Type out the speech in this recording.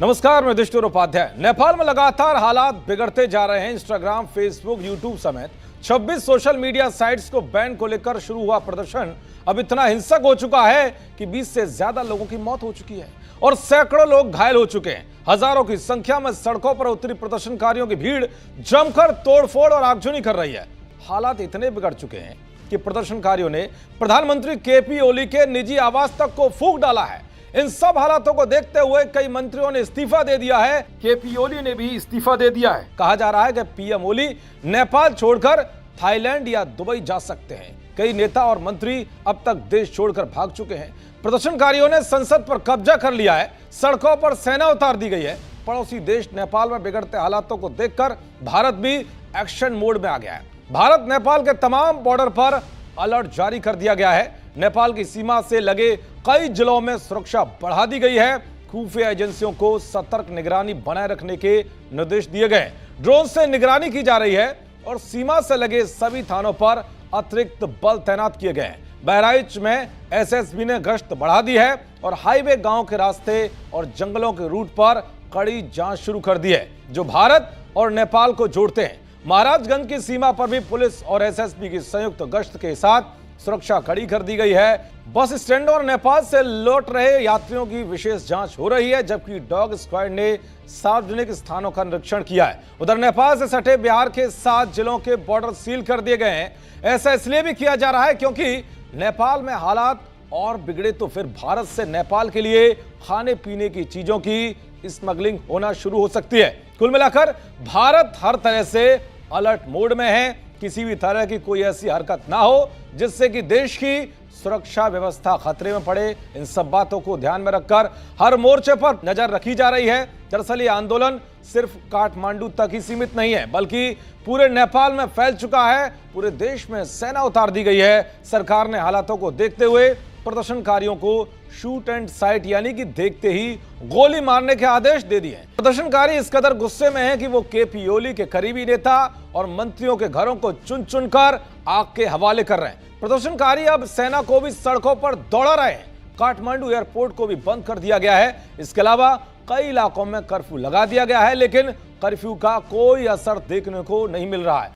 नमस्कार, मैं युधिष्ठिर उपाध्याय। नेपाल में लगातार हालात बिगड़ते जा रहे हैं। इंस्टाग्राम, फेसबुक, यूट्यूब समेत 26 सोशल मीडिया साइट्स को बैन को लेकर शुरू हुआ प्रदर्शन अब इतना हिंसक हो चुका है कि 20 से ज्यादा लोगों की मौत हो चुकी है और सैकड़ों लोग घायल हो चुके हैं। हजारों की संख्या में सड़कों पर उतरी प्रदर्शनकारियों की भीड़ जमकर तोड़फोड़ और आगजनी कर रही है। हालात इतने बिगड़ चुके हैं कि प्रदर्शनकारियों ने प्रधानमंत्री केपी ओली के निजी आवास तक को फूंक डाला है। इन सब हालातों को देखते हुए कई मंत्रियों ने इस्तीफा दे दिया है। केपी ओली ने भी इस्तीफा दे दिया है। कहा जा रहा है कि पीएम ओली नेपाल छोड़कर थाईलैंड या दुबई जा सकते हैं। कई नेता और मंत्री अब तक देश छोड़कर भाग चुके हैं। प्रदर्शनकारियों ने संसद पर कब्जा कर लिया है। सड़कों पर सेना उतार दी गई है। पड़ोसी देश नेपाल में बिगड़ते हालातों को देखकर भारत भी एक्शन मोड में आ गया है। भारत नेपाल के तमाम बॉर्डर पर अलर्ट जारी कर दिया गया है। नेपाल की सीमा से लगे कई जिलों में सुरक्षा बढ़ा दी गई है। खुफिया एजेंसियों को सतर्क निगरानी बनाए रखने के निर्देश दिए गए। ड्रोन से निगरानी की जा रही है और सीमा से लगे सभी थानों पर अतिरिक्त बल तैनात किए गए। बहराइच में एसएसबी ने गश्त बढ़ा दी है और हाईवे, गांव के रास्ते और जंगलों के रूट पर कड़ी जांच शुरू कर दी है जो भारत और नेपाल को जोड़ते हैं। महाराजगंज की सीमा पर भी पुलिस और एसएसबी की संयुक्त गश्त के साथ सुरक्षा कड़ी कर दी गई है। बस स्टैंड और नेपाल से लौट रहे यात्रियों की विशेष जांच हो रही है, जबकि डॉग स्क्वाड ने सार्वजनिक स्थानों का निरीक्षण किया है। उधर नेपाल से सटे बिहार के 7 जिलों के बॉर्डर सील कर दिए गए हैं। ऐसा इसलिए भी किया जा रहा है क्योंकि नेपाल में हालात और बिगड़े तो फिर भारत से नेपाल के लिए खाने पीने की चीजों की स्मगलिंग होना शुरू हो सकती है। कुल मिलाकर भारत हर तरह से अलर्ट मोड में है। किसी भी तरह की कोई ऐसी हरकत ना हो जिससे कि देश की सुरक्षा व्यवस्था खतरे में पड़े। इन सब बातों को ध्यान में रखकर हर मोर्चे पर नजर रखी जा रही है। दरअसल ये आंदोलन सिर्फ काठमांडू तक ही सीमित नहीं है, बल्कि पूरे नेपाल में फैल चुका है। पूरे देश में सेना उतार दी गई है। सरकार ने हालातों को देखते हुए प्रदर्शनकारियों को शूट एंड साइट यानी कि देखते ही गोली मारने के आदेश दे दिए। प्रदर्शनकारी इस कदर गुस्से में हैं कि वो केपी ओली के करीबी नेता और मंत्रियों के घरों को चुन चुनकर आग के हवाले कर रहे हैं। प्रदर्शनकारी अब सेना को भी सड़कों पर दौड़ा रहे हैं। काठमांडू एयरपोर्ट को भी बंद कर दिया गया है। इसके अलावा कई इलाकों में कर्फ्यू लगा दिया गया है, लेकिन कर्फ्यू का कोई असर देखने को नहीं मिल रहा है।